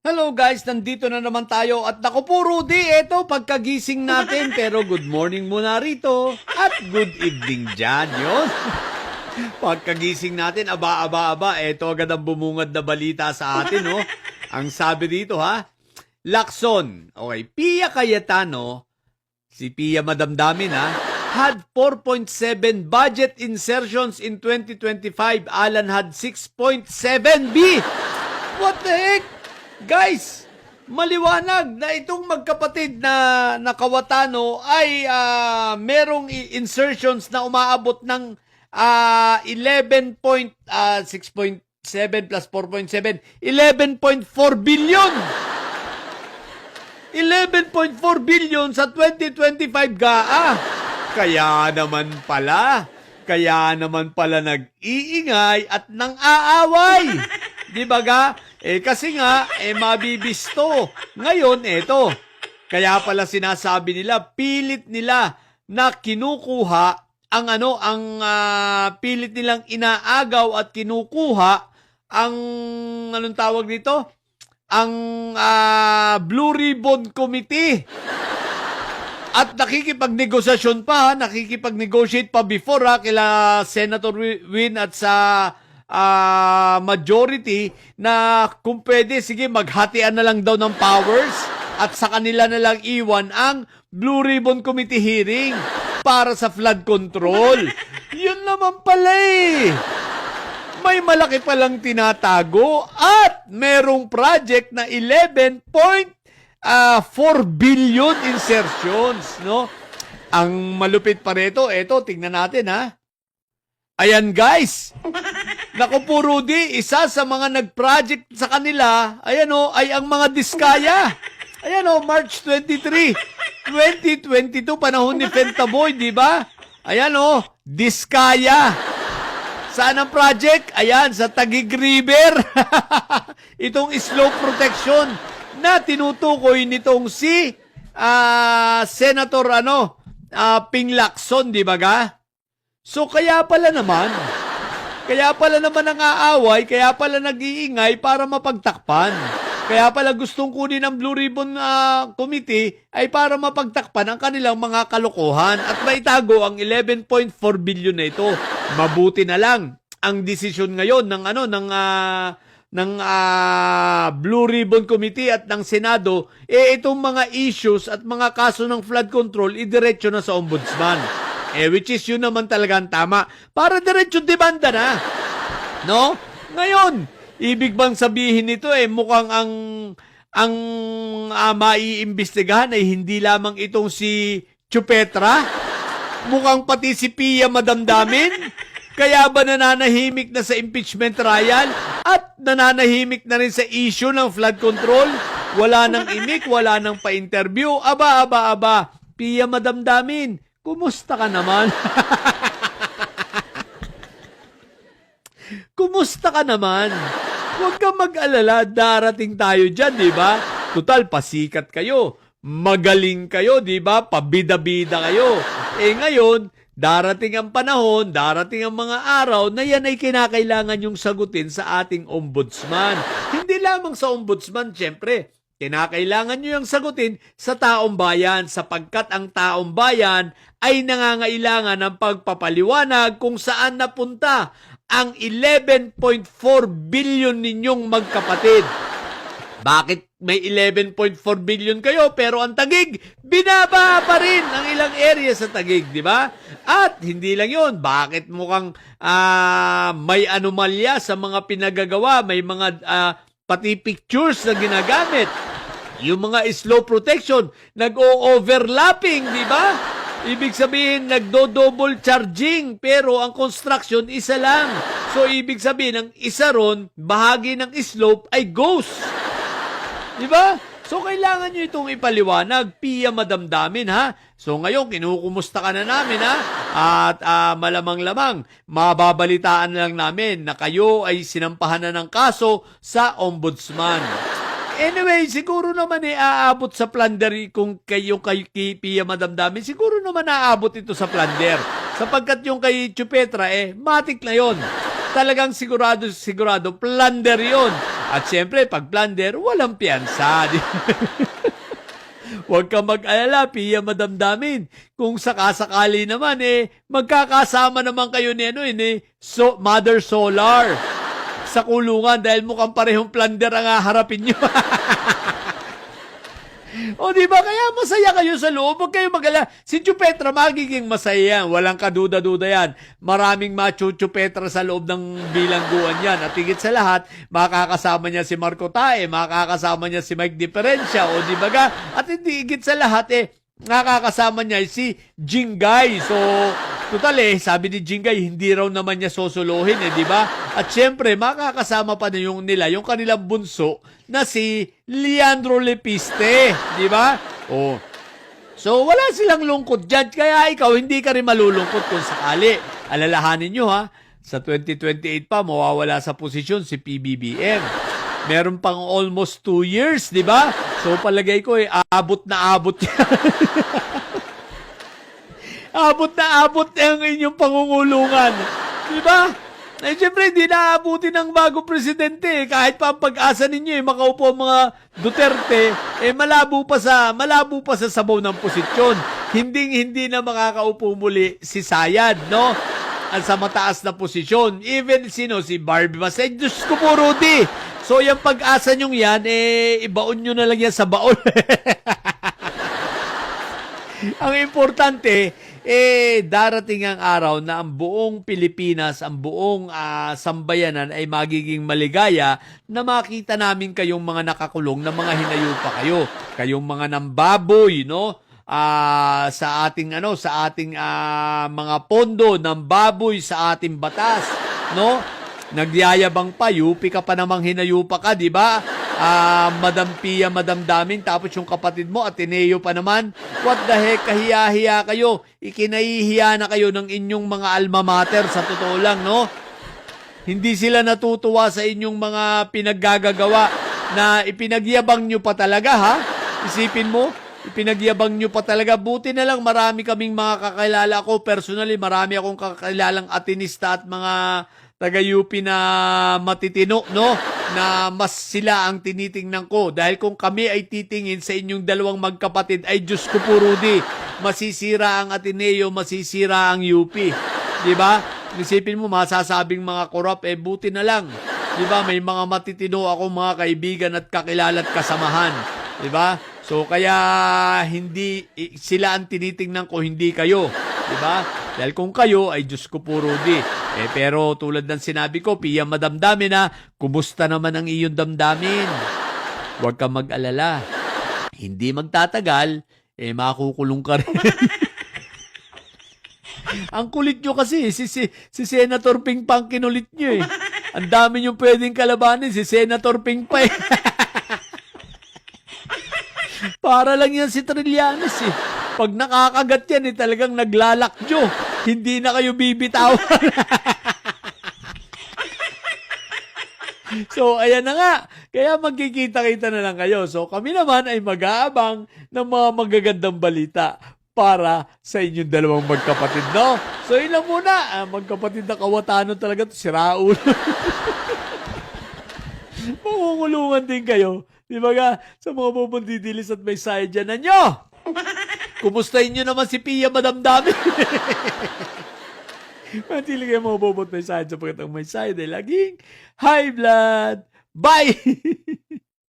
Hello guys, nandito na naman tayo at naku po Rudy, eto pagkagising natin pero good morning muna rito at good evening dyan, yun. Pagkagising natin, aba, eto agad ang bumungad na balita sa atin, no? Ang sabi dito ha, Lacson, okay, Pia Cayetano, si Pia Madamdamin ha, had 4.7 budget insertions in 2025, Alan had 6.7B. What the heck? Guys, maliwanag na itong magkapatid na Kawatano ay merong insertions na umaabot ng 6.7 plus 4.7, 11.4 billion. 11.4 billion sa 2025 GAA. Kaya naman pala nag-iingay at nang aaway. Di ba ga? Kasi nga, mabibisto. Ngayon, eto. Kaya pala sinasabi nila, pilit nila na kinukuha pilit nilang inaagaw at kinukuha ang, anong tawag dito? Ang Blue Ribbon Committee. At nakikipag-negosasyon pa, nakikipag-negotiate pa before kila Senator Win at sa majority na kung pwede, sige, maghatian na lang daw ng powers at sa kanila na lang iwan ang Blue Ribbon Committee hearing para sa flood control. Yun naman pala may malaki palang tinatago at merong project na 11.4 billion insertions, no? Ang malupit pa rito, eto, tingnan natin ha. Ayan guys, naku po Rudy, isa sa mga nag-project sa kanila, ayan ay ang mga Diskaya. Ayan March 23, 2022, panahon ni Pentaboy, di ba? Ayan Diskaya. Saan ang project? Ayan, sa Taguig River. Itong slope protection na tinutukoy nitong si Senator Ping Lacson, di ba ga? So kaya pala naman ang aaway, kaya pala nag-iingay para mapagtakpan. Kaya pala gustong kunin ang Blue Ribbon Committee ay para mapagtakpan ang kanilang mga kalokohan at maitago ang 11.4 billion na ito. Mabuti na lang ang desisyon ngayon ng Blue Ribbon Committee at ng Senado, itong mga issues at mga kaso ng flood control, idiretso na sa Ombudsman. Which is yun naman talaga ang tama. Para diretso demanda na. No? Ngayon, ibig bang sabihin nito mukhang ang maiimbestigahan ay hindi lamang itong si Chupetra? Mukhang pati si Pia Madamdamin? Kaya ba nananahimik na sa impeachment trial? At nananahimik na rin sa issue ng flood control? Wala nang imik, wala nang pa-interview. Aba. Pia Madamdamin, kumusta ka naman? Kumusta ka naman? Huwag kang mag-alala, darating tayo dyan, di ba? Total, pasikat kayo. Magaling kayo, di ba? Pabida-bida kayo. Ngayon, darating ang panahon, darating ang mga araw na yan ay kinakailangan yung sagutin sa ating ombudsman. Hindi lamang sa ombudsman, syempre. Kinakailangan nyo yung sagutin sa taong bayan sapagkat ang taong bayan ay nangangailangan ng pagpapaliwanag kung saan napunta ang 11.4 billion ninyong magkapatid. Bakit may 11.4 billion kayo pero ang Taguig, binaba pa rin ang ilang area sa Taguig, di ba? At hindi lang yun, bakit mukhang may anomalya sa mga pinagagawa, may mga pati pictures na ginagamit. Yung mga slow protection, nag-o-overlapping, di ba? Ibig sabihin, nagdo-double charging, pero ang construction, isa lang. So, ibig sabihin, ang isa ron, bahagi ng slope ay ghost. Di ba? So, kailangan nyo itong ipaliwanag, Pia Madamdamin, ha? So, ngayon, kinukumusta ka na namin, ha? At malamang-lamang, mababalitaan lang namin na kayo ay sinampahan na ng kaso sa ombudsman. Anyway, siguro naman aabot sa plunder kung kayo kay Pia Madamdamin, siguro naman aabot ito sa plunder. Sapagkat yung kay Chupetra, matik na yon. Talagang sigurado, plunder yon. At siyempre, pag plunder, walang piyansa. Di ba? Huwag kang mag-alala, Pia madamdamin. Kung sakasakali naman, magkakasama naman kayo ni, Mother Solar sa kulungan dahil mukhang parehong plunder ang haharapin nyo. O di ba kaya masaya kayo sa loob? Huwag kayo mag-alala. Si Chupetra magiging masaya yan. Walang kaduda-duda yan. Maraming machuchupetra sa loob ng bilangguan yan. At higit sa lahat, makakasama niya si Marco Tae, makakasama niya si Mike Diferencia, o di ba ga? At hindi higit sa lahat, nakakasama niya si Jingay. So, total sabi ni Jingay, hindi raw naman niya sosolohin, di ba? At syempre, makakasama pa na yung kanilang bunso na si Leandro Lepiste, di ba? Oh. So, wala silang lungkot dyan, kaya ikaw hindi ka rin malulungkot kung sakali. Alalahanin nyo sa 2028 pa, mawawala sa posisyon si PBBM. Meron pang almost 2 years, di ba? So, palagay ko, abot na abot yan. Abot na abot ang inyong pangungulungan. Di ba? Siyempre, hindi naabutin ng bagong presidente. Kahit pa ang pag-asa ninyo, makaupo ang mga Duterte, malabo pa sa sabaw ng posisyon. Hindi na makakaupo muli si Sayad, no? Ang sa mataas na posisyon. Even si Barbie Masay, Diyos ko po, Rudy. So, yung pag-asa nyong yan, ibaon nyo na lang yan sa baon. Ang importante, darating ang araw na ang buong Pilipinas, ang buong sambayanan ay magiging maligaya na makita namin kayong mga nakakulong na mga hinayupa kayo. Kayong mga nambaboy, no? Sa ating mga pondo ng baboy sa ating batas, no? Nagyayabang pa, UP ka pa namang hinayupa ka, di ba? Madam Pia madamdamin, tapos yung kapatid mo, Ateneo pa naman. What the heck, kahiya-hiya kayo. Ikinahihiya na kayo ng inyong mga alma mater, sa totoo lang, no? Hindi sila natutuwa sa inyong mga pinaggagawa na ipinagyabang nyo pa talaga, ha? Isipin mo, ipinagyabang nyo pa talaga. Buti na lang, marami kaming mga kakilala ko. Personally, marami akong kakilalang Atenista at mga taga-UP na matitino, no? Na mas sila ang tinitingnan ko. Dahil kung kami ay titingin sa inyong dalawang magkapatid, ay Diyos ko po, Rudy, masisira ang Ateneo, masisira ang UP. Diba? Isipin mo, masasabing mga korap, buti na lang. Diba? May mga matitino akong mga kaibigan at kakilala at kasamahan. Diba? So, kaya hindi sila ang tinitingnan ko, hindi kayo. Diba? Dahil kung kayo, ay Diyos ko po, Rudy. Pero tulad ng sinabi ko, Pia madamdamin na, kumusta naman ang iyong damdamin? Huwag kang mag-alala. Hindi magtatagal, makukulong ka rin. Ang kulit nyo kasi, si Senator Ping Pang kinulit nyo Ang dami nyo pwedeng kalabanin, si Senator Ping Pa Para lang yan si Trillanes Pag nakakagat yan, talagang naglalakjo. Hindi na kayo bibitawan. So, ayan na nga. Kaya magkikita-kita na lang kayo. So, kami naman ay mag-aabang ng mga magagandang balita para sa inyong dalawang magkapatid, no? So, yun lang muna. Magkapatid na kawatano talaga to si Raul. Mangungulungan din kayo. Di ba nga, sa mga pupundidilis at may side dyan na nyo? Kumustahin nyo naman si Pia madamdamin. Matili kayo mga bobot may side sapagkat ang may side ay laging high blood. Bye!